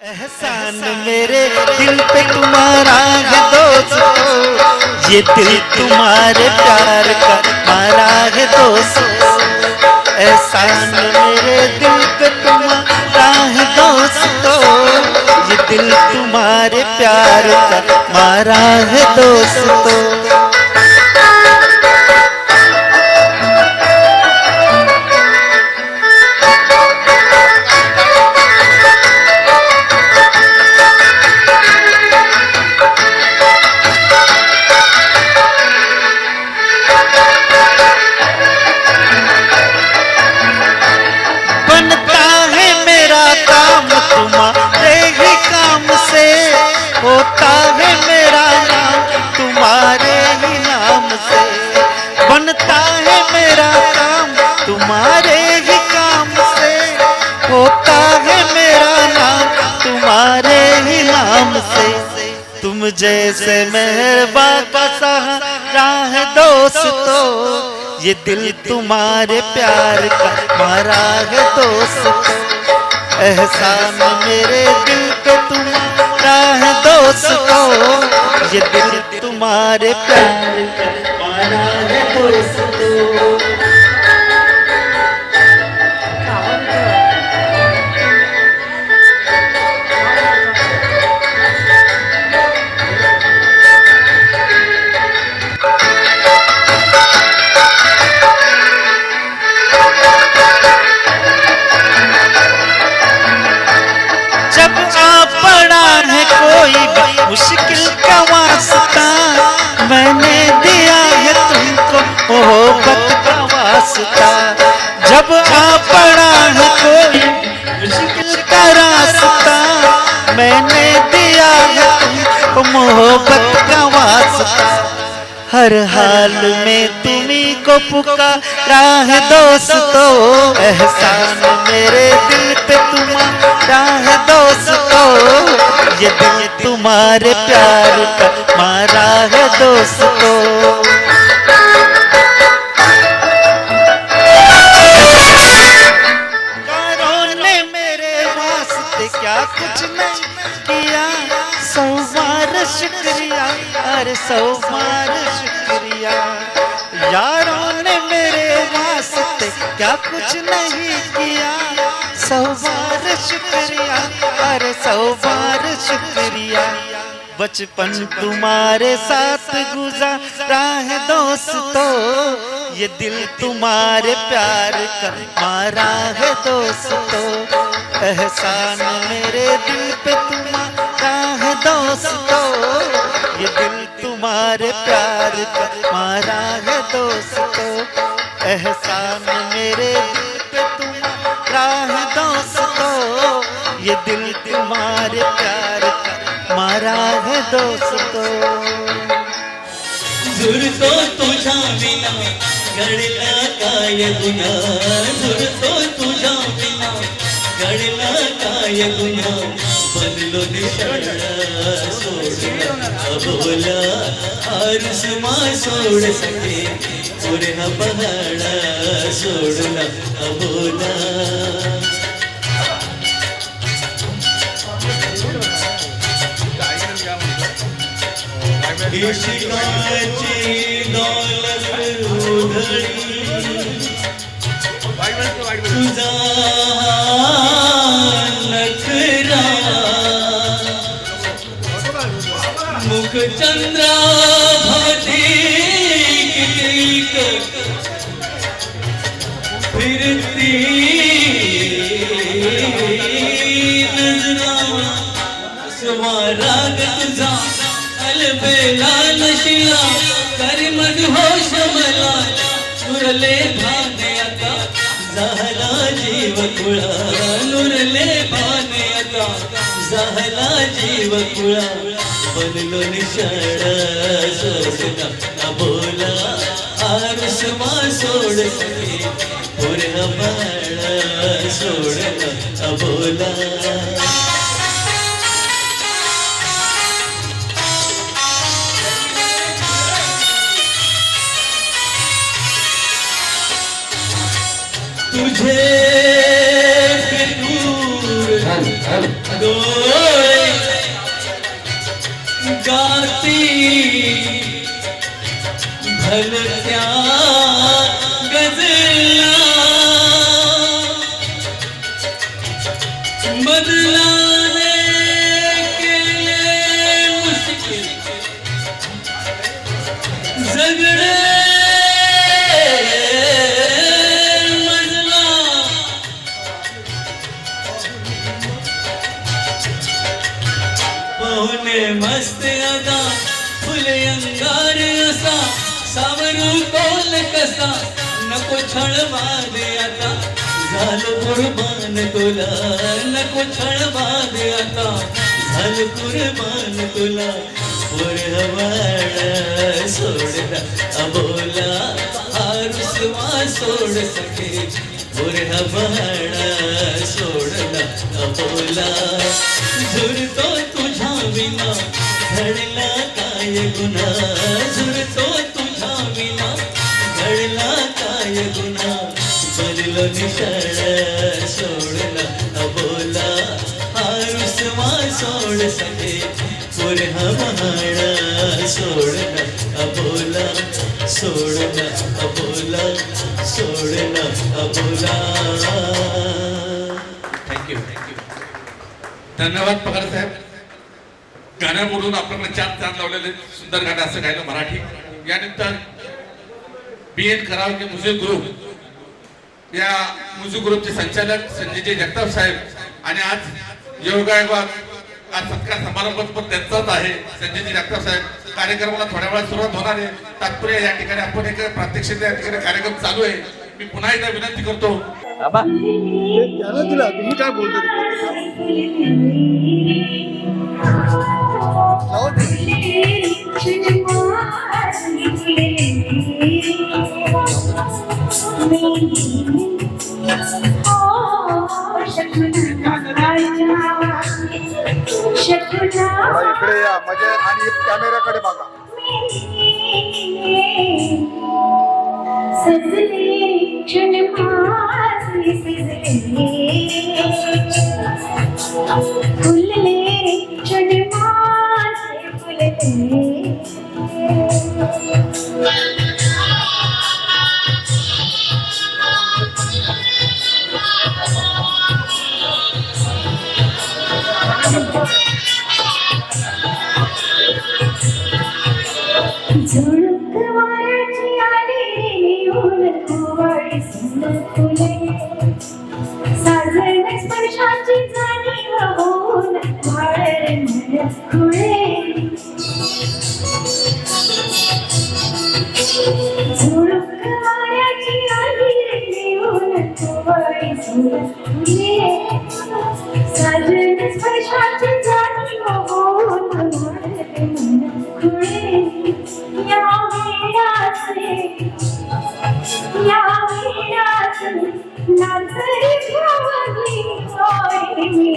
एहसान मेरे दिल पे तुम्हारा है दोस्तों, ये दिल तुम्हारे प्यार का मारा है दोस्तों। एहसान मेरे दिल पे तुम्हारा है दोस्तों, ये दिल तुम्हारे प्यार का मारा है दोस्तों। तुम्हारे ही काम से होता है मेरा नाम, तुम्हारे ही नाम से बनता है मेरा काम, तुम्हारे ही काम से होता है मेरा नाम, तुम्हारे ही नाम से। तुम जैसे मेहरबान का सहारा है दोस्तों, ये दिल तुम्हारे प्यार का मारा है दोस्तों। एहसान मेरे दिल पे तुम्हारा है दोस्तों, ये दिल तुम्हारे प्यार का मारा है दोस्तों। मुश्किल का वास्ता मैंने दिया है तुमको, मोहब्बत का वास्ता। जब आ पड़ा है कोई मुश्किल का रास्ता, मैंने दिया है तुमको मोहब्बत का वास्ता। हर हाल में तुम्ही को पुकारा है दोस्तों, एहसान मेरे दिल पे तुम्हारा है दोस्तों, ये दिल तुम्हारे प्यार का मारा है दोस्तों। कारों ने मेरे वास्ते क्या कुछ नहीं किया, 100 बार शुक्रिया, अरे 100 बार शुक्रिया। यारों ने मेरे वास्ते क्या कुछ नहीं किया, 100 बार शुक्रिया, अरे 100 बार शुक्रिया। बचपन तुम्हारे साथ गुजारा है दोस्तों, ये दिल तुम्हारे प्यार का मारा है दोस्तों। एहसान मेरे दिल पे तुम्हारा है दोस्तों, ये दिल तुम्हारे प्यार का मारा है दोस्तों। एहसान मेरे दिल पे तुम्हारा है दोस्तों, ये दिल तुम्हारे प्यार का मारा है दोस्तों। झुरतो तुझा विना घडला काय गुन्हा, झुरतो तुझा विना घडला काय गुन्हा। बनलो निशाळा सोडला अबोला, आरसमा सोड सके पुन्हा पहाडा सोडला अबोला। इश्काची दौलत उधळी, तुझा नखरा मुख चंद्रा भाती फिरती नजरा। स्वाराग तुझा अलबेला नशिला, कर मदहोश मला नुरले भाने आता झाला जीव कुळा, नुरले भाने आता झाला जीव कुळा। बनलो निशाळा सोडला अबोला, आरसमा सोड सके पुन्हा बाळा सोडला अबोला। तुझे दूर दो झलक्या गजला बदलाने केले मुश्किल जगणे मजला पाहुणे मस्त अदा फुले अंगार असा सावरू तोल कसा नको छळवादे आता झालं कुर्बान तुला नको छळवादे आता झालं कुर्बान तुला पुरवाड सोडला अबोला आरुसवा सोड सके पुरवाड सोडला अबोला झुरतो तुझ्या विना घडला काय गुन्हा झुरतो तुझ्या विना घडला काय गुन्हा बनलो निशाळ सोडला अबोला आरुसवा सोड सके पुरवाड सोडला अबोला सोडला अबोला सोडला अबोला. थँक्यू. धन्यवाद पगार साहेब. गाण्यामधून आपण 4 चांद लावलेले सुंदर गाणं असं गायलं मराठी. यानंतर BN करावके म्युझिक ग्रुप या म्युझिक ग्रुपचे संचालक संजयजी जगताप साहेब आणि आज योगायोग आज सत्कार समारंभ पण त्यांचाच आहे. संजयजी जगताप साहेब कार्यक्रमाला थोड्या वेळात सुरुवात होणार आहे. तात्पर्य या ठिकाणी आपण एक प्रात्यक्षिक या ठिकाणी कार्यक्रम चालू आहे. मी पुन्हा एकदा विनंती करतो तुम्ही काय बोलतो इकडे या म्हणजे आणि कॅमेऱ्याकडे बघा. सजले क्षण माझे सजले फुलले क्षण माझे फुलले झुळूक वाऱ्याची आली येऊन कुवाळी सुंदर फुले साजण स्पर्शाची जाणीव होऊन वाळर मन खुळे झुळूक वाऱ्याची आली येऊन कुवाळी सुंदर फुले साजण स्पर्शाची जाणीव होऊन वाळर मन खुळे या वेळाचे नाचरी भावली सोयमी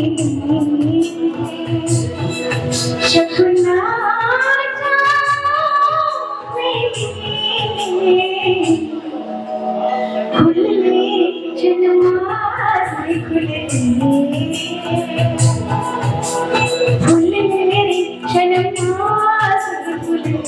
शकुनाच्या खुलले जन्माचे खुलले फुलले जन्माचे फुलले.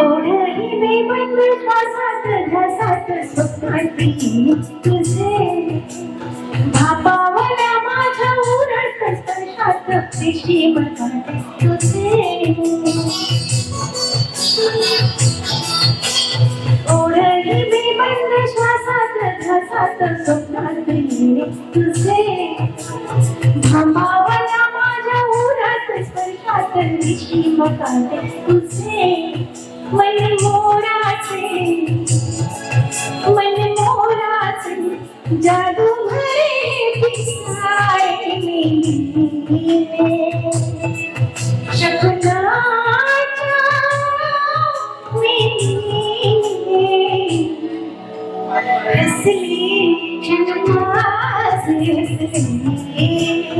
ओढही बेबंद घासात घासात स्वप्नाती तुझे भापावल्या माझ्या उरट स्पर्शात प्रेषिमकात तुझे ओढही बेबंद श्वासात घासात स्वप्नाती तुझे भापावल्या माझ्या उरट स्पर्शात प्रेषिमकात तुझे मन मोराचे जादू भरे पिसाळे शकुनाच्या रसली क्षण माझे रसले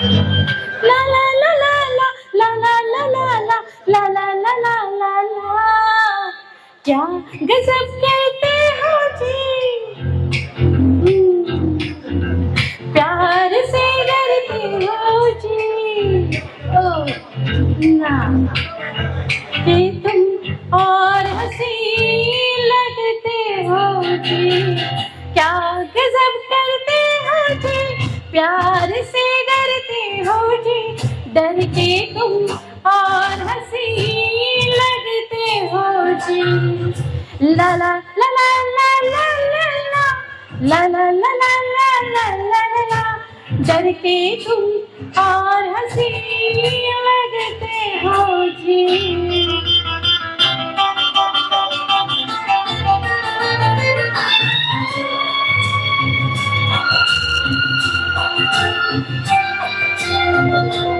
ला ला ला ला ला ला ला ला ला ला ला ला ला ला ला क्या गजब कहते हो जी प्यार से डरते हो जी ओ ना कि तुम और हंसी लगते हो जी क्या गजब करते हो जी प्यार से डरते हो जी डर के तुम और हंसी लगते हो जी ला ला ला ला ला ला ला ला ला ला ला ला ला ला ला डर के तुम और हंसी लगते हो जी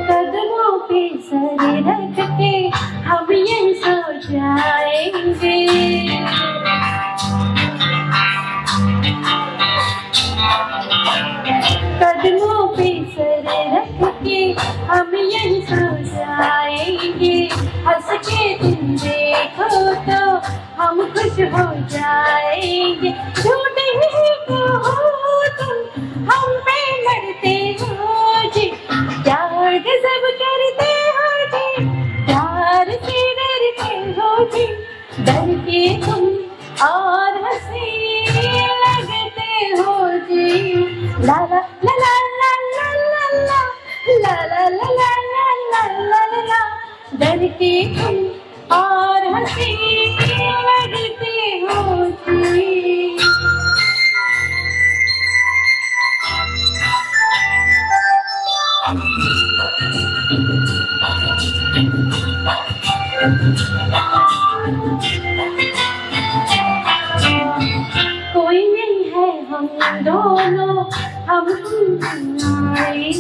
कदमों पे सर रख के हम यहीं सो जाएंगे कदमों पे सर रख के हम यहीं सो जाएंगे हंस के तुम देखो तो हम खुश हो जाएंगे झूठ ही कहो तुम हम पे मरते हो जी प्यार गजब करते हो जी प्यार से डरते हो जी डर के तुम और हंसी लगते हो जी ला ला ला ला ला ला ला ला ला ला ला ला ला ला ला डर के तुम और हंसी लगते हो जी कोई नहीं है हम दोनों हम तुम्हारे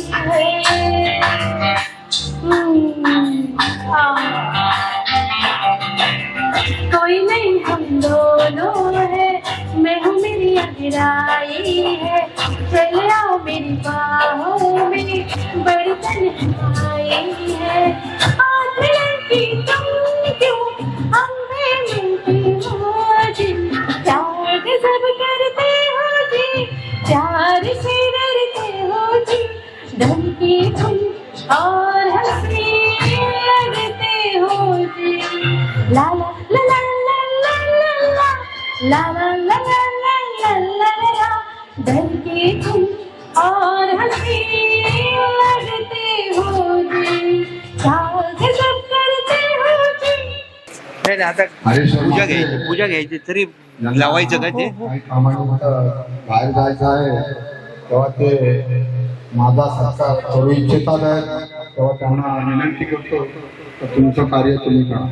कोई नहीं हम दोनों है मैं हूँ मेरी अंधेराई है चल आओ मेरी बाहों में बड़ी तन्हाई है आखिर की तुम क्यों हम पे मिलती हो जी प्यार गजब करते हो जी प्यार से डरते हो जी डर के तुम और हंसी लगते हो जी ला ला ला ला ला ला ला ला ला ला ला ला ला ला ला डर के तुम और हंसी लगते हो जी क्या गजब करते हो जी नाही नाही, आता पूजा घ्यायची तरी लावायचं का ते काही कामानिमित्त बाहेर जायचं आहे तेव्हा ते माझा सत्कार करू इच्छितात आहेत तेव्हा त्यांना विनंती करतो तर तुमचं कार्य तुम्ही करा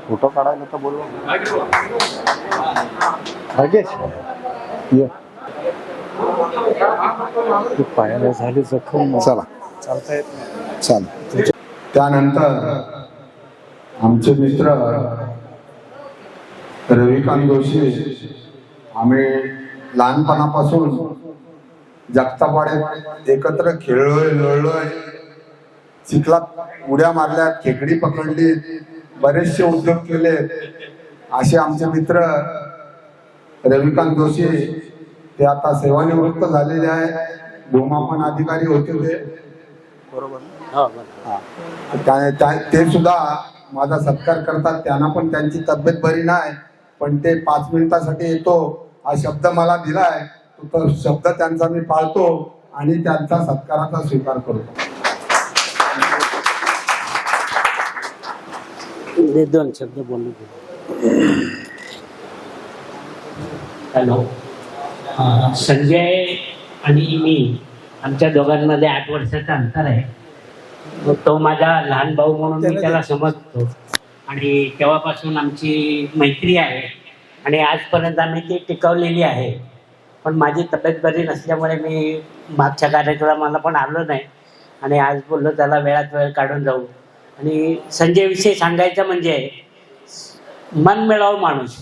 फोटो काढायला तर बोलवा पायाला झाली जखम चला चालता येत चाल त्यानंतर आमचे मित्र रविकांत जोशी आम्ही लहानपणापासून जगतापाड्यात एकत्र खेळलोय लोळलोय चिखलात उड्या मारल्या खेकडी पकडली बरेचसे उद्योग केले असे आमचे मित्र रविकांत जोशी ते आता सेवानिवृत्त झालेले आहे भूमापन अधिकारी होते ते बरोबर ते सुद्धा माझा सत्कार करतात त्यांना पण त्यांची तब्येत बरी नाही पण ते 5 मिनिटासाठी येतो हा शब्द मला दिलाय तो शब्द त्यांचा मी पाळतो आणि त्यांचा सत्काराचा स्वीकार करतो 2 शब्द बोलू हॅलो संजय आणि मी आमच्या दोघांमध्ये 8 वर्षाचं अंतर आहे मग तो माझा लहान भाऊ म्हणून मी त्याला समजतो आणि तेव्हापासून आमची मैत्री आहे आणि आजपर्यंत आम्ही ती टिकवलेली आहे पण माझी तब्येत बरी नसल्यामुळे मी मागच्या कार्यक्रमाला पण आलो नाही आणि आज बोललो त्याला वेळात वेळ काढून जाऊ आणि संजयविषयी सांगायचं म्हणजे मन मिळावू माणूस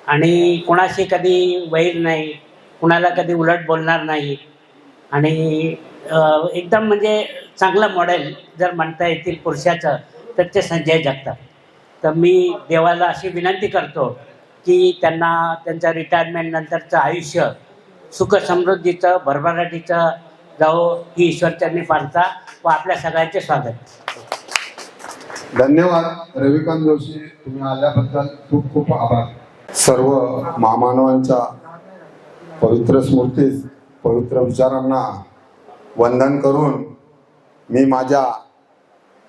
आणि कुणाशी कधी वैर नाही, कुणाला कधी उलट बोलणार नाही आणि एकदम म्हणजे चांगलं मॉडेल जर म्हणता येतील पुरुषाचं तर ते संजय जगताप. तर मी देवाला अशी विनंती करतो की त्यांना त्यांच्या रिटायरमेंट नंतरचं आयुष्य सुखसमृद्धीचं भरभराटीचं जावो ही ईश्वरचरणी प्रार्थना व आपल्या सगळ्यांचे स्वागत. धन्यवाद रविकांत जोशी, तुम्ही आल्याबद्दल खूप खूप आभार. सर्व महामानवांच्या पवित्र स्मृतीस, पवित्र विचारांना वंदन करून मी माझ्या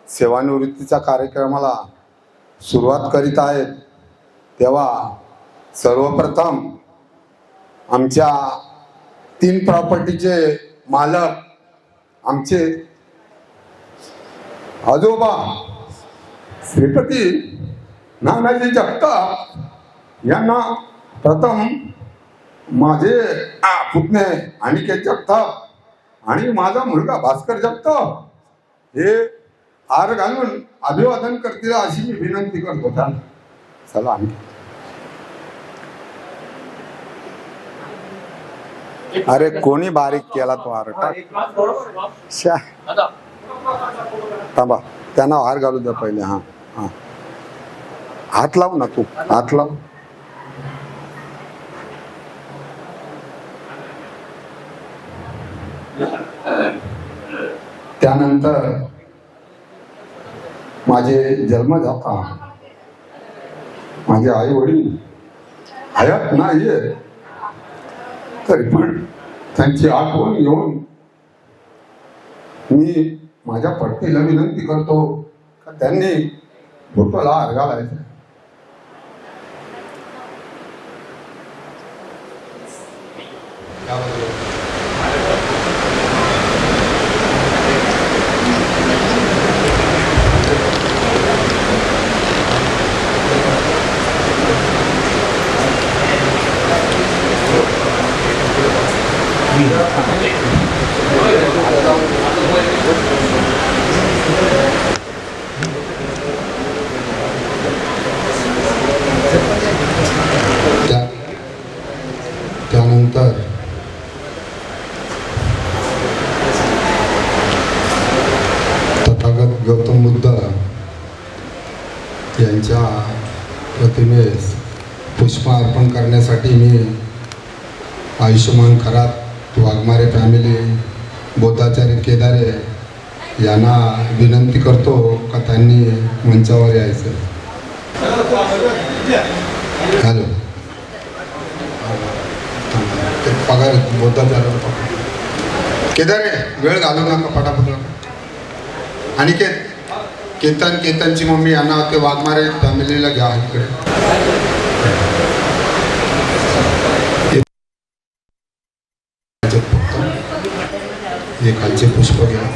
सेवानिवृत्तीच्या कार्यक्रमाला सुरुवात करीत आहे. तेव्हा सर्वप्रथम आमच्या 3 प्रॉपर्टीचे मालक आमचे आजोबा श्रीपती नानाजी जगताप यांना प्रथम माझे पुतणे अनिकेत जगताप आणि माझा मुलगा भास्कर जगताप हे हार घालून अभिवादन करतील अशी मी विनंती करतो. चला आणखी. अरे कोणी बारीक केला तो हार? थांबा, त्यांना हार घालू द्या पहिले. हा हा, हात लाव ना, तू हात लाव. त्यानंतर माझे जन्मदाता माझे आई वडील हयात नाहीये तरी पण त्यांची आठवण येऊन मी माझ्या पत्नीला विनंती करतो का त्यांनी फोटोला हार घालायचा. त्यानंतर तथागत गौतम बुद्ध यांच्या प्रतिमेस पुष्प अर्पण करण्यासाठी मी आयुष्यमान खरात वाघमारे फॅमिली बोधाचार्य केदारे यांना विनंती करतो का त्यांनी मंचावर यायचं. हॅलो, पगार बोधाचार्य केदारे वेळ घालू नका पटापट. आणि केतनची मम्मी यांना ते वाघमारे फॅमिलीला घ्या इकडे. हे खालचे पुष्प घ्या.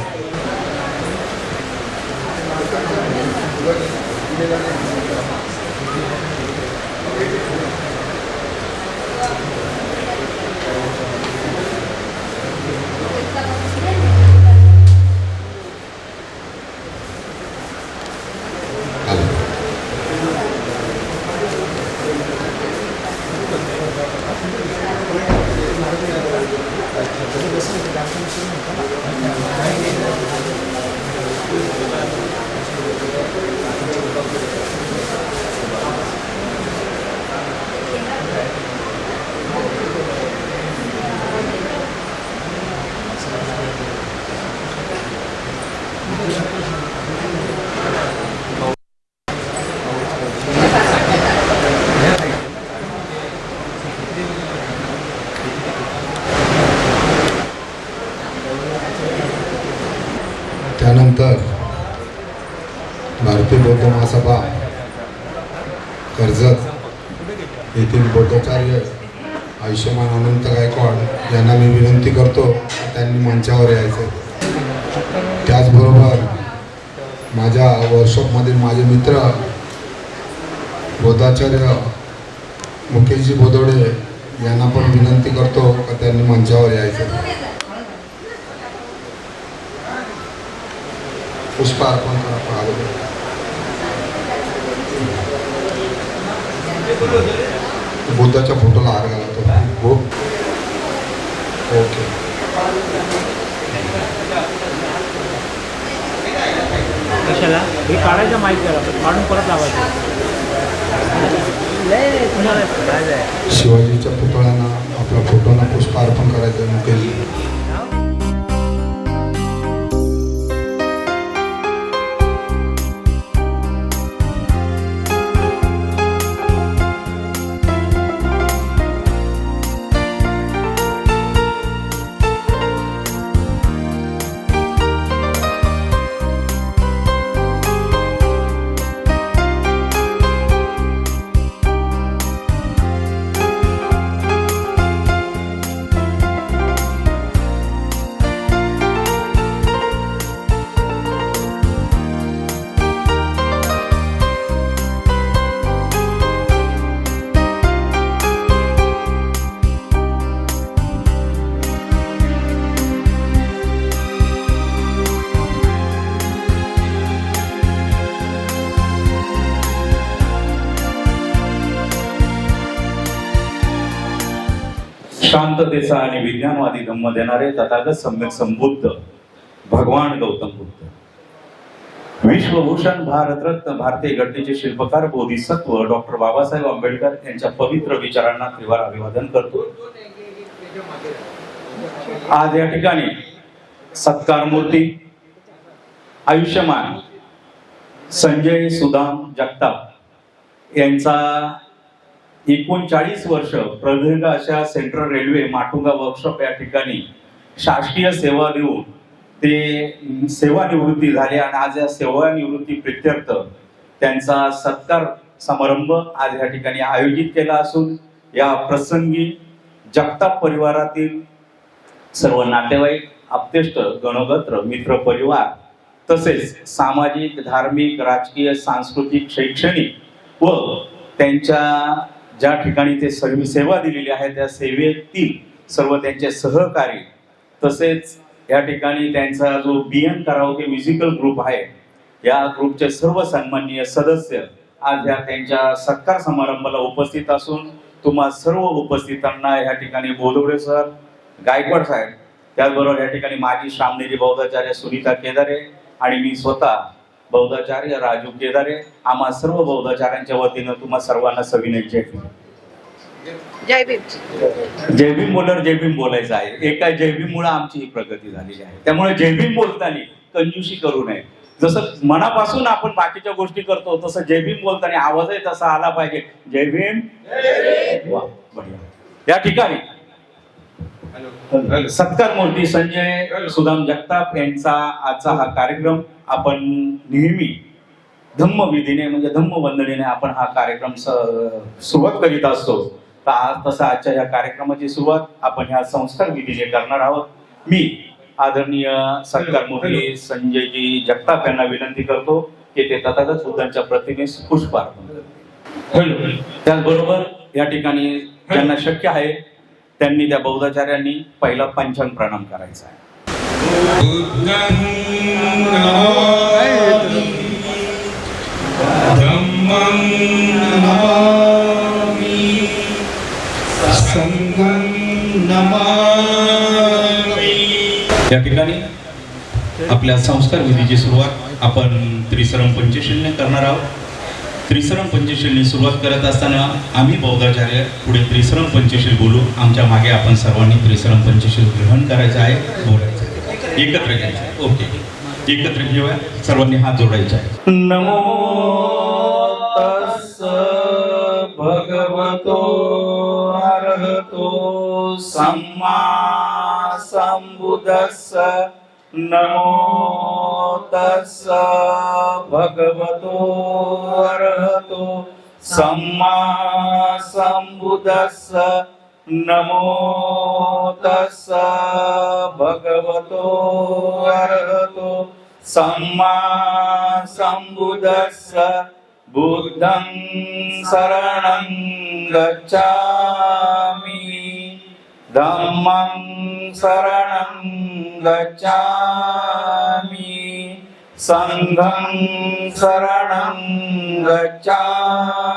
त्यानंतर भारतीय बौद्ध महासभा कर्जत येथील बौद्धाचार्य आयुष्यमान अनंत गायकवाड यांना मी विनंती करतो त्यांनी मंचावर यायचं. त्याचबरोबर माझ्या वर्कशॉपमधील माझे मित्र बौद्धाचार्य मुकेशजी बोदोडे यांना पण विनंती करतो का त्यांनी मंचावर यायचं. पुष्प अर्पण करा. बुद्धाच्या फोटोला हार घालतो. हो ओके. कशाला हे काढायचं माहिती करा काढून परत लावायचं. शिवाजीच्या पुतळ्यांना आपल्या फोटोला पुष्प अर्पण करायचं. मुकेश शांततेचा आणि विज्ञानवादी धम्म देणारे तथागत सम्यक संबुद्ध भगवान गौतम बुद्ध, विश्वभूषण भारतरत्न भारतीय घटनेचे शिल्पकार बोधिसत्व डॉक्टर बाबासाहेब आंबेडकर यांच्या पवित्र विचारांना त्रिवार अभिवादन करतो. आज या ठिकाणी सत्कार मूर्ती आयुष्यमान संजय सुदाम जगताप यांचा 39 वर्ष प्रदीर्घ अशा सेंट्रल रेल्वे माटुंगा वर्कशॉप या ठिकाणी शासकीय सेवा देऊन ते सेवानिवृत्ती झाले आणि आज या सेवानिवृत्ती प्रित्यर्थ त्यांचा सत्कार समारंभ आज या ठिकाणी आयोजित केला असून या प्रसंगी जगताप परिवारातील सर्व नातेवाईक, आप्तेष्ट, गणगोत्र, मित्र परिवार तसेच सामाजिक, धार्मिक, राजकीय, सांस्कृतिक, शैक्षणिक व त्यांच्या ज्या ठिकाणी ते सेवा दिलेली आहे त्या सेवेतील सर्व त्यांचे सहकारी तसेच या ठिकाणी त्यांचा जो BN कराओके म्युझिकल ग्रुप आहे या ग्रुपचे सर्व सन्माननीय सदस्य आज या त्यांच्या सत्कार समारंभाला उपस्थित असून तुम्हा सर्व उपस्थितांना या ठिकाणी बोलवले सर, गायकवाड साहेब, त्याचबरोबर या ठिकाणी माजी श्रामनेरी बौद्धाचार्य सुनीता केदारे आणि मी स्वतः बौद्धाचार्य राजू केदारे आम्हा सर्व बौद्धाचार्यांच्या वतीनं तुम्हा सर्वांना सविनय जय भीम. जय भीम. जय भीम बोलर जय भीम बोलायचं आहे. एका जय भीम मुळे आमची ही प्रगती झालेली आहे. त्यामुळे जय भीम बोलताना कंजूशी करू नये. जसं मनापासून आपण बाकीच्या गोष्टी करतो तसं जय भीम बोलताना आवाजही तसा आला पाहिजे. जय भीम. वा, बढिया. या ठिकाणी सत्कार मूर्ती संजय सुदाम जगताप यांचा आजचा हा कार्यक्रम आपण नेहमी धम्मविधीने म्हणजे धम्मवंदनेने आपण हा कार्यक्रम सुरुवात करीत असतो. तर आज तसा आजच्या या कार्यक्रमाची सुरुवात आपण ह्या संस्कार विधीने करणार आहोत. मी आदरणीय सत्कार मूर्ती संजयजी जगताप यांना विनंती करतो की ते तथागत बुद्धांच्या प्रतिमेस पुष्प अर्पण. त्याचबरोबर या ठिकाणी ज्यांना शक्य आहे त्यांनी त्या बौद्धाचार्यांनी पहिला पंचांग प्रणाम करायचा आहे. या ठिकाणी आपल्या संस्कार विधीची सुरुवात आपण त्रिसरम पंचशीलने करणार आहोत. त्रिसरम पंचशीलने सुरुवात करत असताना आम्ही बौद्धाचार्य पुढे त्रिसरम पंचशील बोलू. आमच्या मागे आपण सर्वांनी त्रिसरम पंचशील ग्रहण करायचं आहे, बोलायचं आहे, एकत्र घ्यायचं आहे. ओके, एकत्र घेऊया. सर्वांनी हात जोडायचे आहे. नमो तस्स भगवतो अरहतो सम्मा संबुद्धस्स. नमो तस्स भगवतो अरहतो सम्मा संबुद्धस्स. नमो तस्स भगवतो अरहतो सम्मा संबुद्धस्स. बुद्धं शरणं गच्छामि, धम्मं शरणं गच्छामि, संघं शरणं गच्छामि,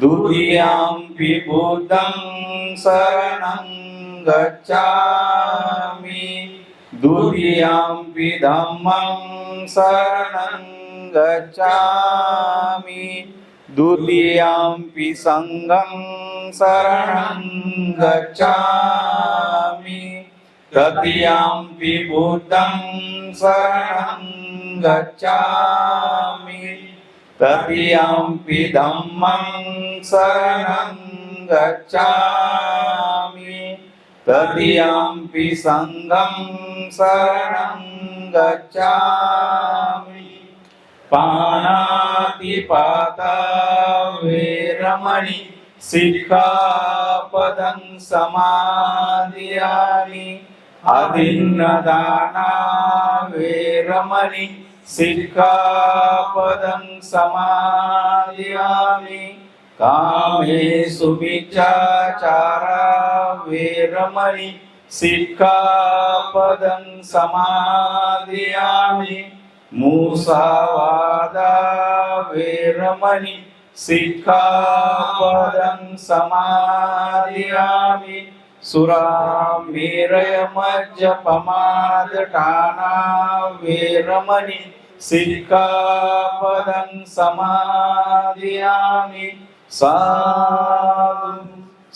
द्वितीयम्पि बुद्धं शरणं गच्छामि द्वितीयम्पि धम्मं शरणं गच्छामि द्वितीयम्पि संघं शरणं गच्छामि तृतीयम्पि बुद्धं शरणं गच्छामि तृतीयम्पि धम्मं शरणं गच्छामि तृतीयम्पि संघं शरणं गच्छामि पाणातिपाता वेरमणि सिक्खापदं समादियामि अदिन्नदाना वेरमणि सिक्खापदं समादियामि कामेषु मिच्छाचारा वेरमणि सिक्खापदं समादियामि मुसावादा वेरमणि सिक्खापदं समादियामि सुरामेरयमज्जपमादटाना वेरमणि सिक्खापदं समादियामि साधु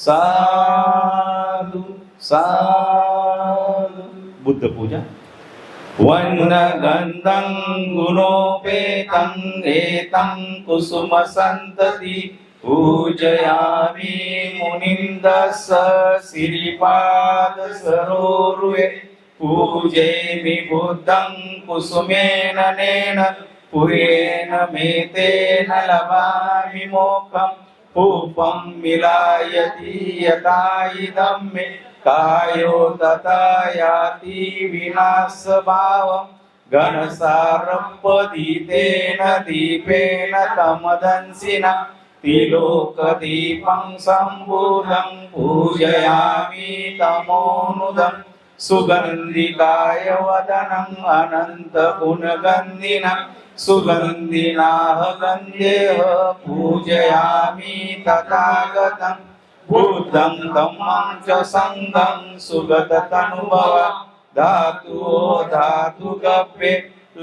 साधु साधु। बुद्ध पूजा वन्नगन्धं गुणोपेतं एतं कुसुमसन्तति पूजयामि मुनिन्दस्स सिरिपादसरोरुहे पूजयामि बुद्धं कुसुमेन नेन पुरेण मेतेन लभामि मोक्षं पूपं मिलायति यथा इदं मे कायो तथा याति विनाशभावं घनसारपदितेन दीपेन तमदंसिना तिलोकदीपं सम्बुधं पूजयामि तमोनुदं सुगन्धिकाय वदनम् अनन्तगुणगन्धिनं सुगन्धिनाः गन्धेः पूजयामि तथागतं बुद्धं धम्मं च संघं सुगततनुभव धातुओ धातुगप्पे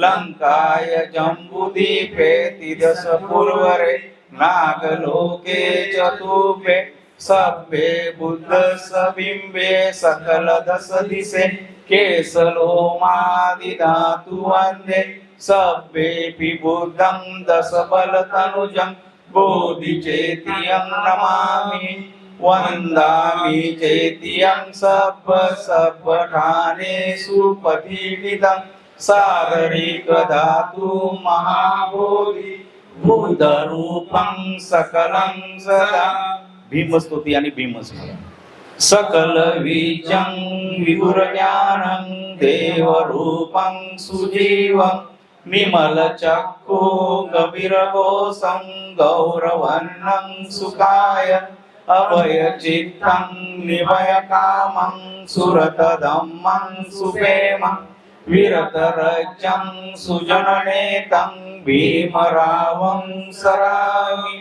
लङ्काय जम्बुदीपे तिदशपूर्वरे नागलोके चतुर्भे सभ्ये बुद्धसबिम्बे सकलदश दिशे केशलोमादिधातु वन्दे सभ्येऽपि बुद्धं दशबलतनुजं बोधिचेतियं नमामि वन्दामि चेतियं सब्बठानेषु पठितं सादरीकधातु महाबोधि बुद्धरूपं सकलं सदा। भीमस्तुती आणि भीमस्मरण। सकल बीजं विदुरज्ञानं देवरूपं सुजीवं विमलचक्षु गभीरकोशं गौरवर्णं सुखाय अभयचित्तं निभयकामं सुरतधम्मं सुप्रेमं विरतरजं सुजननेतं भीमरावं सरामि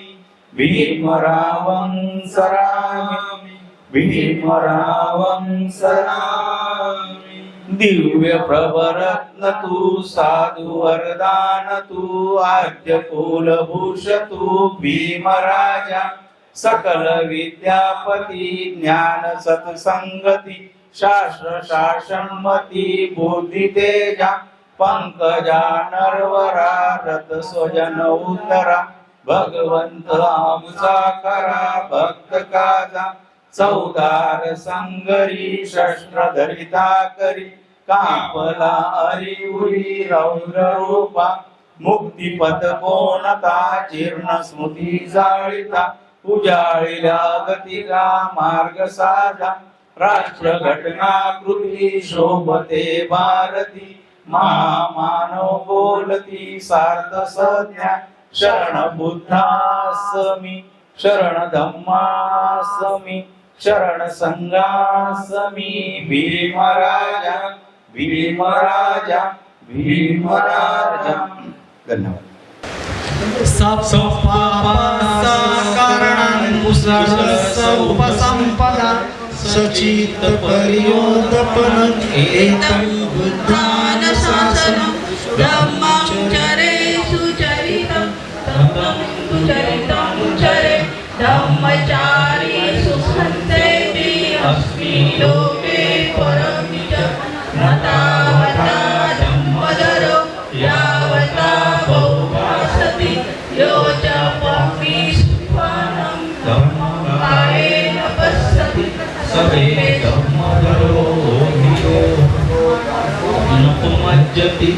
भीमरावं सरामि भीमरावं सरामि। दिव्य प्रभरत्न तु साधु वरदान तु आद्य कुलभूषतु भीमराजा सकल विद्यापति ज्ञान सत्संगति शास्त्र शासनमति बुद्धि तेजा पंकजा नरवरा रत स्वजन उतरा भगवंत आमचा करा भक्त काजा चौदार संगरी शस्त्र धरिता करी कापला अरिउरी रौद्र रूपा मुक्तिपथ कोणता जीर्ण स्मृती जाळिता उजाळिल्या गतिगा मार्ग साधा राष्ट्र घटना कृती शोभते भारती महामानव बोलती सार्थ संज्ञा शरण बुद्धासमी शरण धम्मासमी शरण संघासमी भीमराजा भीमराजा भीमराजा। धन्यवाद। उपसंपदा सचित पर्योदपन एतं बुद्धान शासनं धम्मं चरे सुचरितं धम्मं सुचरितं चरे धम्मचारी सुखन्तेति अस्मि लोके परमिच नतावता धम्मदरो यावता बहुभासति यो च पम्मि सुपानं धम्मं कायेन पश्यति सवे धम्मदरो धियो नपुमज्जति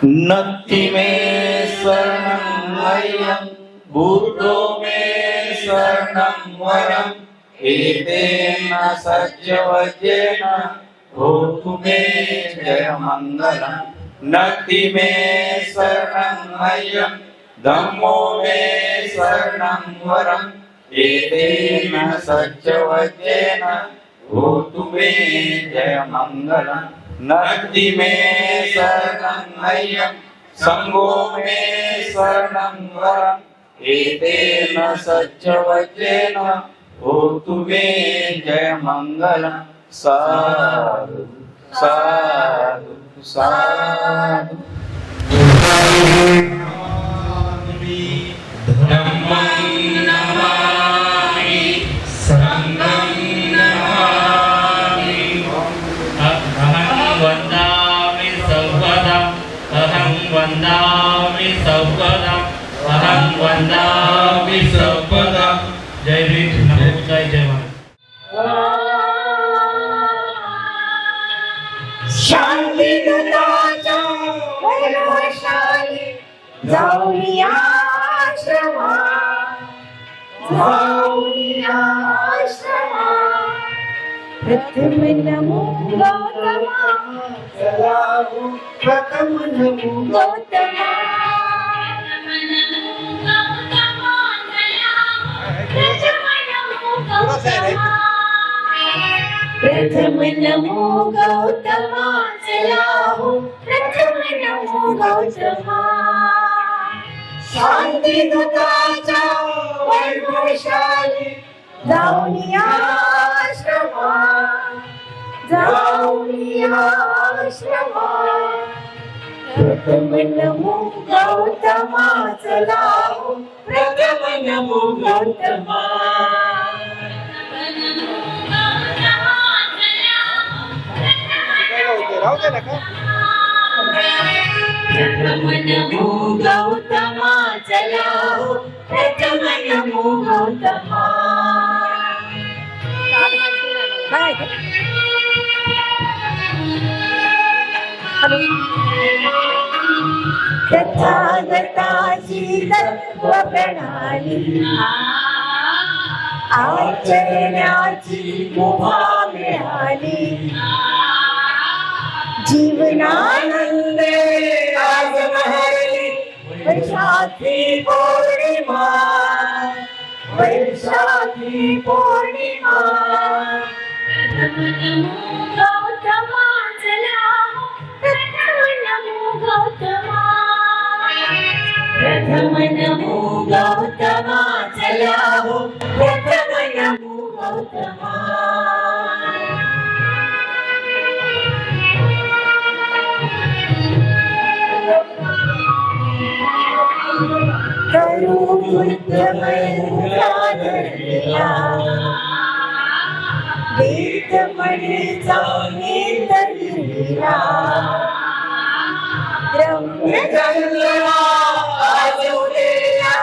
नत्ति मे शरणं मह्यं बुद्धो मे शरणं वरम् एतेन सत्यवचेन होतु मे जयमङ्गलम् नत्ति मे शरणं मह्यं धम्मो मे शरणं वरम् एतेन सत्यवचेन होतु मे जयमङ्गलम् नत्ति मे शरणं मह्यं संघो मे शरणं वरम् एतेन सत्यवचेन होतु मे जयमङ्गलम् साधु साधु साधु धम्मं नमामि संघं नमामि अहं वन्दामि सर्वदा अहं वन्दामि सर्वदा अहं वन्दामि सर्वदा जय भीम नमो जय जय शांती दुताचा वैभवशाली जाऊया आश्रमात जाऊया आश्रमात प्रथम नमो गौतमा चलावो प्रथम नमो गौतमा प्रथम नमो गौतमा चलाहो प्रथम नमो गौतमा शांती दुताचा वैभवशाली जाऊया आश्रमात जाऊया आश्रमात प्रथम नमो गौतमा चलाहो प्रथम नमो गौतमा प्रथम नमो गौतमा चलाहो प्रथम नमो गौतमा तथागताची तत्व प्रणाली आचरण्याची मुभा मिळाली जीवनानंद आज महरली वैशाखी पौर्णिमा वैशाखी पौर्णिमा प्रथम नमो गौतमा चलाहो प्रथम नमो गौतमा प्रथम नमो गौतमा चलाहो प्रथम नमो गौतमा करू बुद्धमया वेद म्हणीचा नेत लिहिला रम्य जंगला आज उद्या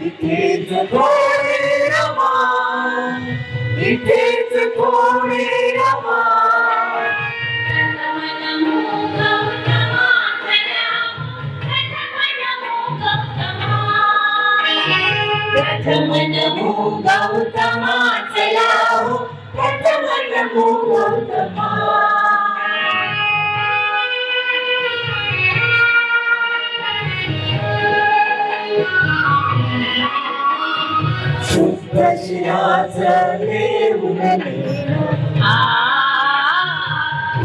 इथेच थोडे रमा इथेच थोडे रमा प्रथम नमो गौतमा चलाहो प्रथम नमो गौतमा शुद्ध शिराचं देऊन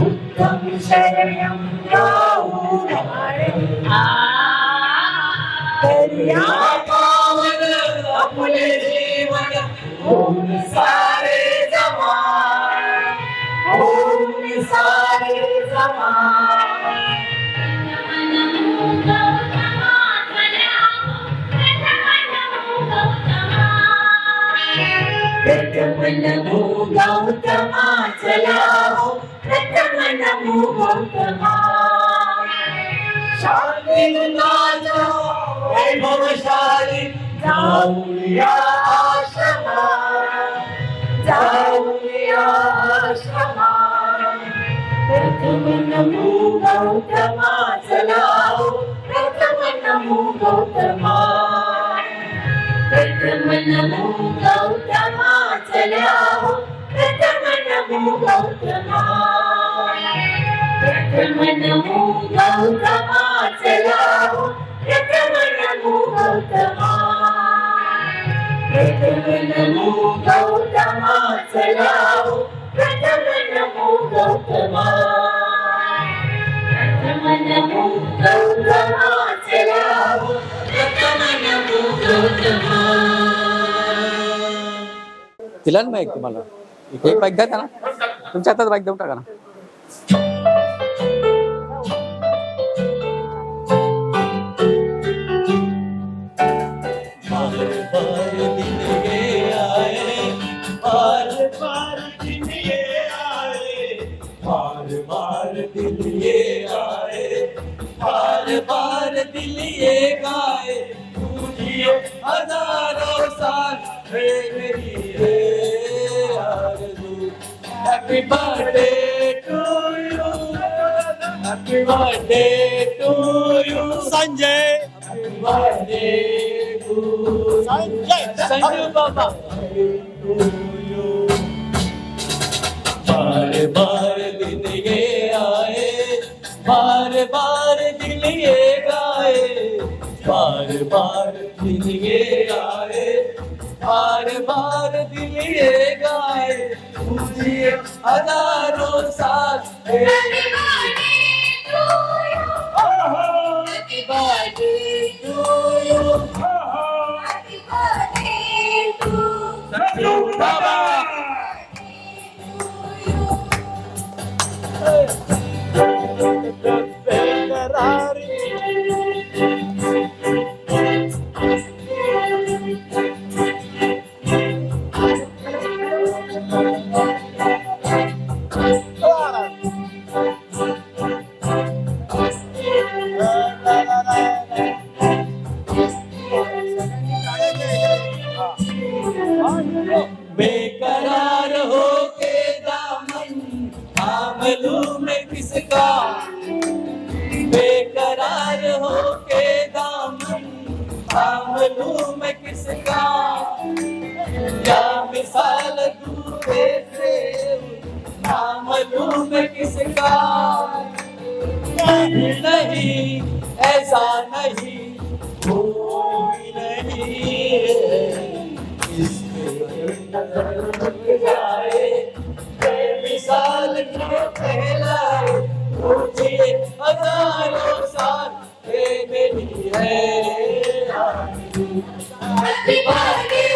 उत्तम शरणं गाऊन या पावन आपले जीवन होऊन सारे जमा, होऊन सारे जमा. प्रथम नमो गौतमा, चला हो प्रथम नमो गौतमा. शांतीनाथ वैभवशाली जाऊया आश्रमा, जाऊया आश्रमा. प्रथम नमो गौतमा, चला हो प्रथम नमो गौतमा. प्रथम नमो गौतमा, चला हो प्रथम नमो गौतमा. प्रथम नमो गौतमा, चला हो प्रथम नमो गौतमा. प्रथम नमो गौतमा, चला हो प्रथम नमो गौतमा. प्रथम नमो गौतमा, चला हो प्रथम नमो गौतमा. दिला ना बाईक तुम्हाला, एक बाईक द्या ना, तुमच्या हातात बाईक देऊन टाका ना. बार दिल ये गाए, तुझे हजारों साल है मेरी है आरज़ू. Happy birthday to you, happy birthday to you Sanjay, happy birthday to Sanjay, Sanju Baba to you. बार बार दिन ये आए, बार बार दिल ये गाए, बार बार दिल ये आए, बार बार दिल ये गाए, तुझे हजारों साल. Happy birthday to you, happy birthday to बाबा. बेकरार हो के दामन थाम लूं मैं किसका, बेकरार हो के दामन थाम लूं मैं किसका. क्या मिसाल दूं तेरे, थाम लूं मैं किसका. नहीं नहीं ऐसा नहीं, कोई नहीं जाए, बेमिसाल के कहलाए, तुझे हजारों साल ये मेरी है. Happy birthday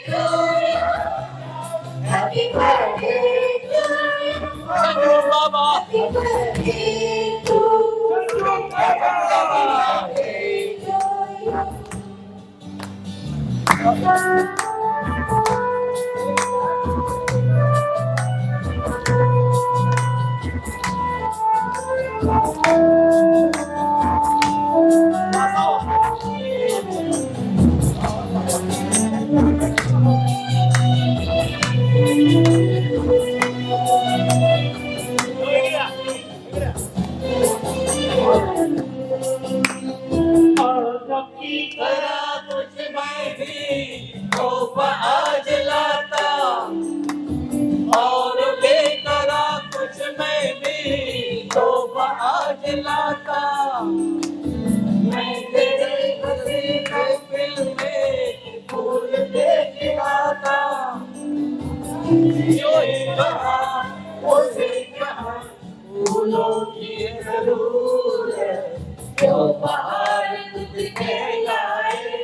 to you, happy birthday to you बाबा, हैप्पी बर्थडे टू आज लाता, और बेकरा कुछ मैं भी तोहफा आज लाता. मैं तेरे खुशी महफिल में फूल देख आता, जो कहा उसे कहा, फूलों की जरूरत, जो बाहर तुझ कहलाए.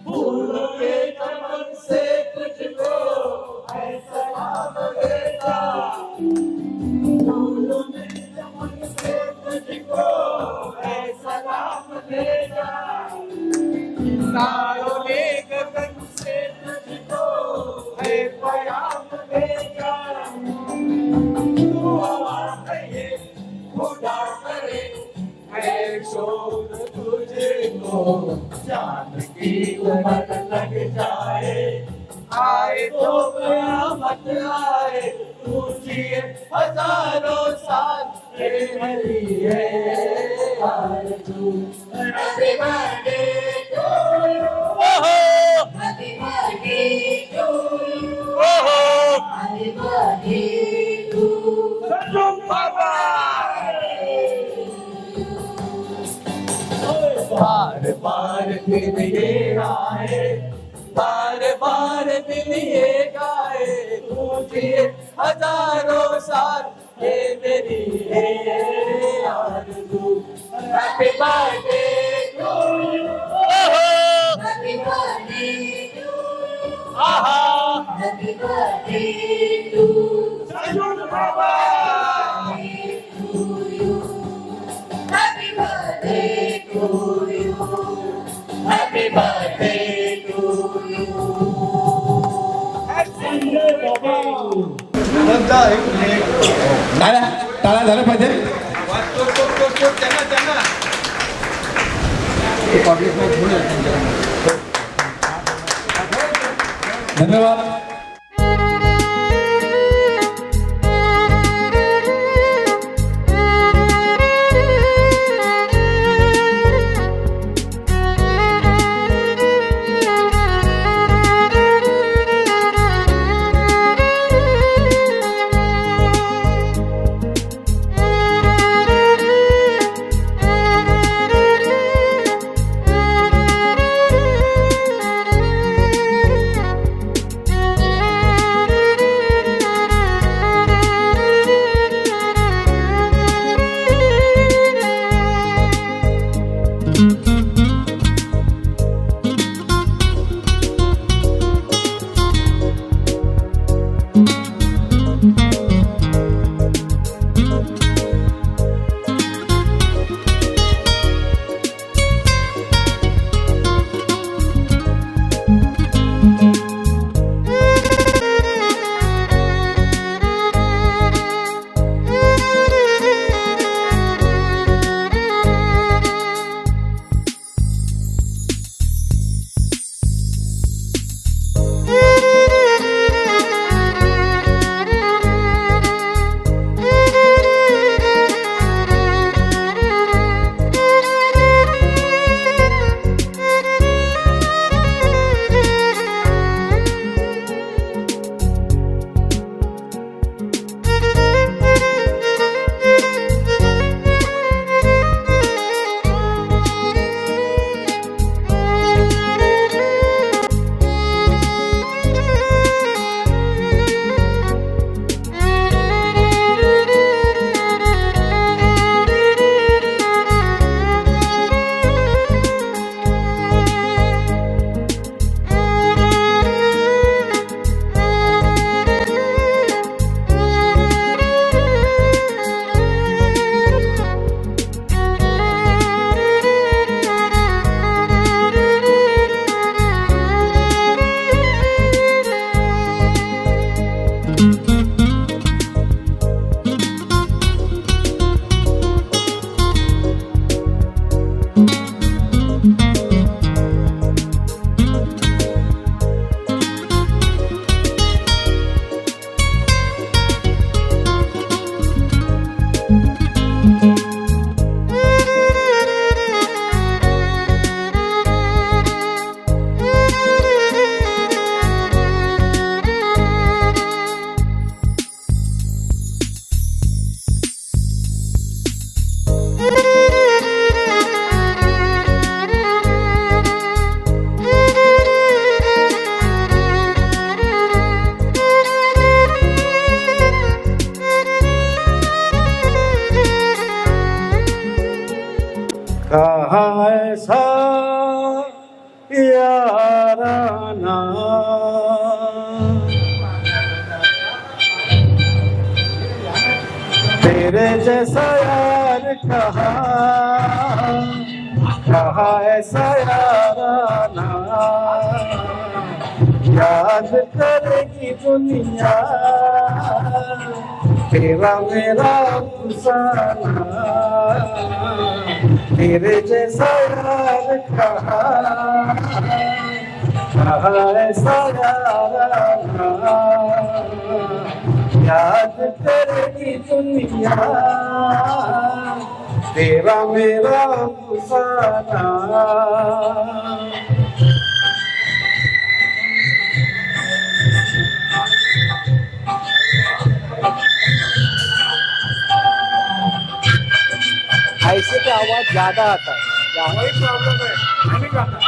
फूलों के चमन से तुझको है सलाम देता, फूलों के चमन से तुझको है सलाम देता, तारों ने गगन से तुझको है प्याम देता, तू आवाज कहे खुदा करे है शोर तुझको, चांद की उमर लग जाए, आए तो कयामत आए, तू जिए हजारों साल, ये मेरी है आरज़ू। Happy birthday to you, Happy birthday to you, Happy birthday to Papa। बार बार दिन ये आए, बार बार दिन ये गाए, तुझे हजारों साल, ये मेरी है आरज़ू। Happy birthday to you, Happy birthday to you, Happy birthday to Papa। Happy birthday to you, Happy birthday to you, टाळ्या टाळ्या झाल्या पाहिजे. धन्यवाद. याराना तेरे जैसा यार कहा ऐसा याराना याद करेगी दुनिया तेरा मेरा अफसाना तेरे जैसा यार कहा ऐसा याराना याद करेगी दुनिया तेरा मेरा अफसाना। ऐसे पे आवाज ज्यादा आता है, वही प्रॉब्लम है, मैं नहीं गाता।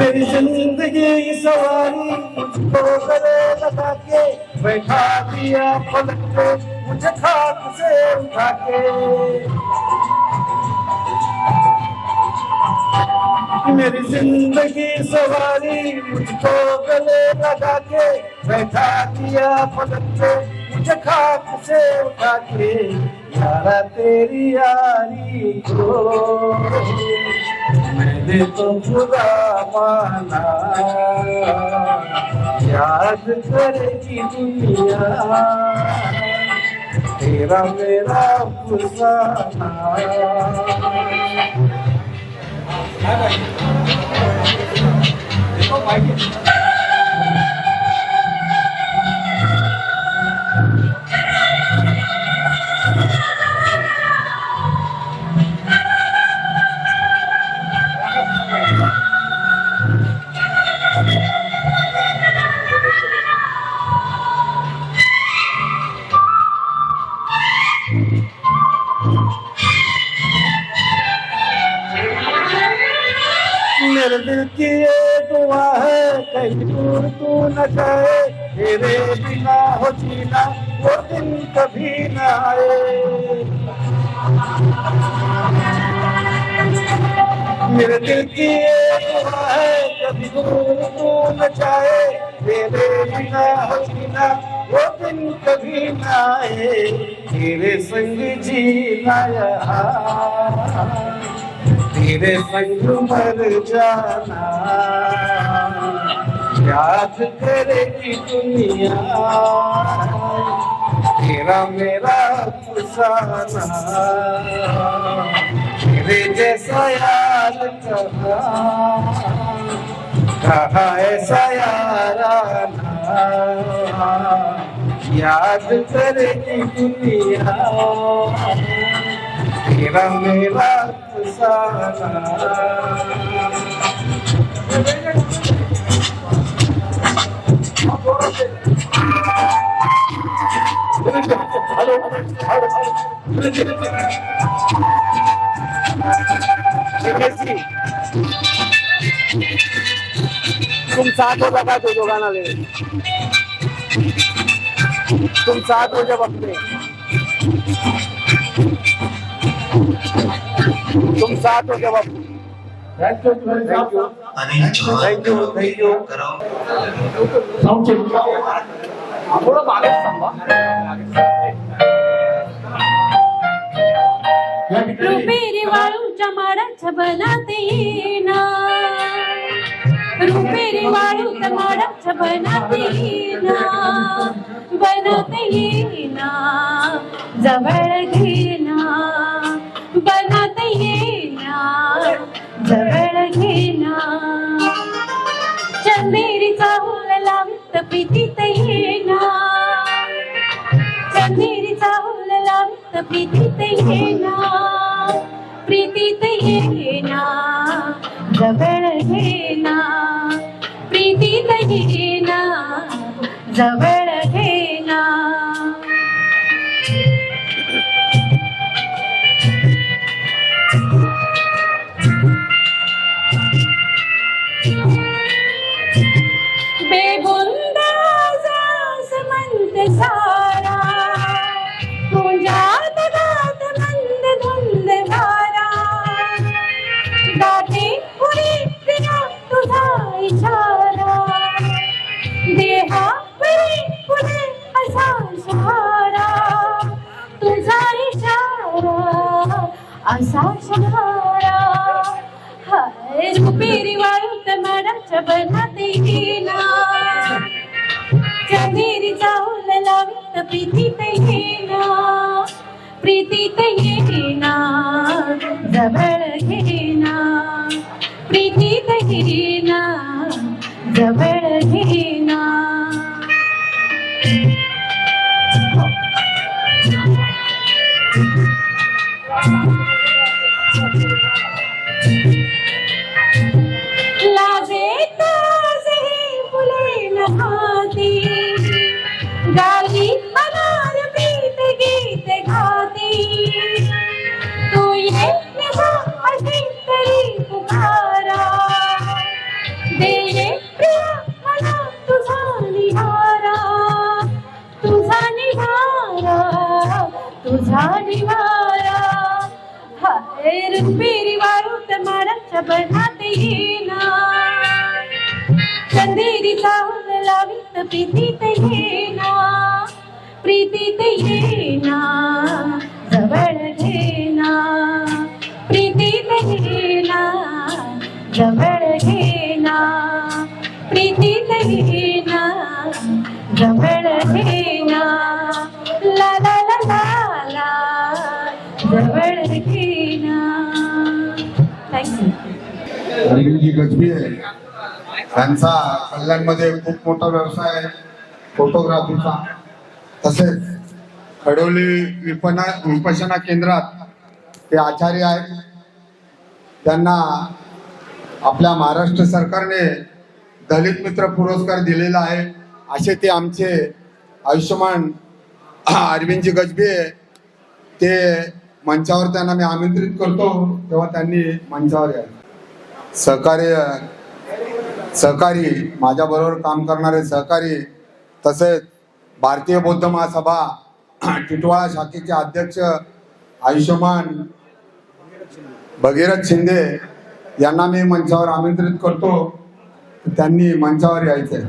मेरी जिंदगी सवारी मुझको गले लगा के बैठा दिया पलक पे मुझे खाक से उठा के। मेरी जिंदगी सवारी मुझको गले लगा के बैठा दिया पलक पे मुझे खाक से उठा के। यारा तेरी यारी को मैंने तो खुदा माना याद करेगी दुनिया तेरा मेरा अफसाना। मेरे दिल की ये दुआ है कहीं दूर तू न जाए तेरे बिना हो जीना वो दिन कभी न आए। मेरे दिल की ये दुआ है कभी दूर तू न जाए तेरे बिना हो जीना वो दिन कभी न आए। तेरे संग जीना यहाँ तेरे संग मर जाना याद करेगी दुनिया तेरा मेरा अफसाना। तेरे जैसा यार कहा ऐसा याराना याद करेगी दुनिया तेरा मेरा अफसाना। तुम साथ हो लगा जो गाना ले तुम साथ हो जब अपने तुम साथ हो जब अपने। Thank you thank you thank you. थोडं मागे थांबा। रुपेरी वाळूच्या माडाच्या बनाते येना रुपेरी वाळूच्या माडाच्या बनाते येना जवळ घेना बनाते येना जवळ घेना चंदेरीचा हुल लावित प्रीतीत येना चंदेरीचा हुल लावित प्रीतीत येना प्रीतीत येना जवळ घेना प्रीतीत येना जवळ घेना। चेहऱ्यावरील फुले असा शहारा, तुझा इशारा असा शहारा. हाय रुपेरी वाळूत माडाच्या बनात येना, चंदेरीचा उल लावीत प्रीतीत येना, प्रीतीत येना, जवळ घेना, प्रीतीत घेना, जवळ घेना. लाजेत ही फुले नहाती, गाली अनार प्रीत गीत गाती. तू ये निभा अशी तरी पुकारा, दे ये प्रिया मला तुझा निहारा, तुझा निहारा, तुझा निहारा. हाय रुपेरी वाळूत माडाच्या बनात येना, चंदेरीचा उल लावीत प्रीतीत येना, प्रीतीत येना, जवळ घेना, प्रीतीत घेना, जवळ घेना, प्रीतीत घेना, जवळ घेना. ला ला ला ला ला, जवळ घेना. थँक्यू. अरविंदजी गजबी आहे, त्यांचा कल्याणमध्ये खूप मोठा व्यवसाय आहे फोटोग्राफीचा. तसेच खडोली विपश्यना केंद्रात ते आचार्य आहेत. त्यांना आपल्या महाराष्ट्र सरकारने दलित मित्र पुरस्कार दिलेला आहे. असे ते आमचे आयुष्यमान अरविंदजी गजबी आहे. ते मंचावर त्यांना मी आमंत्रित करतो, तेव्हा त्यांनी मंचावर यावे. सहकारी माझ्याबरोबर काम करणारे सहकारी, तसेच भारतीय बौद्ध महासभा टिटवाळा शाखेचे अध्यक्ष आयुष्यमान भगीरथ शिंदे यांना मी मंचावर आमंत्रित करतो, त्यांनी मंचावर यायचंय.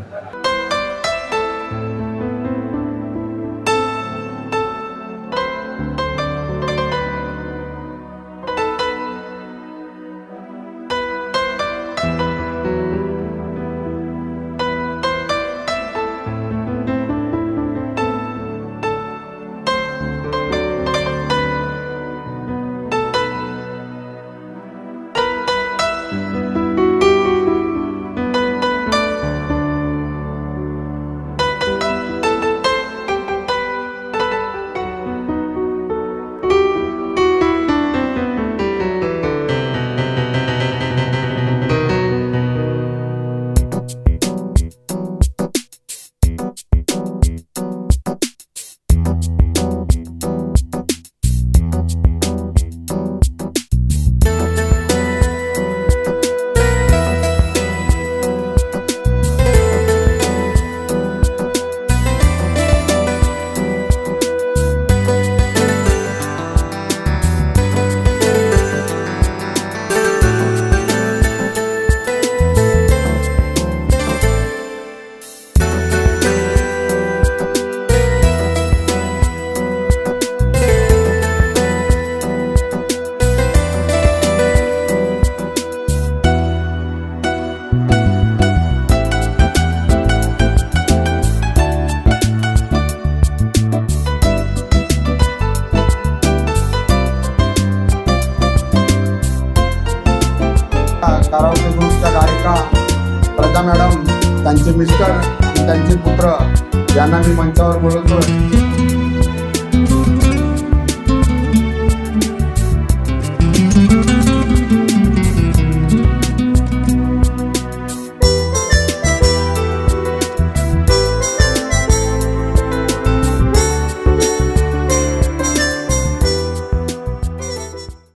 कारावते ग्रुपच्या गायिका प्रजा मॅडम, त्यांचे मिस्टर आणि त्यांचे पुत्र यांना मी मंचावर बोलवतोय.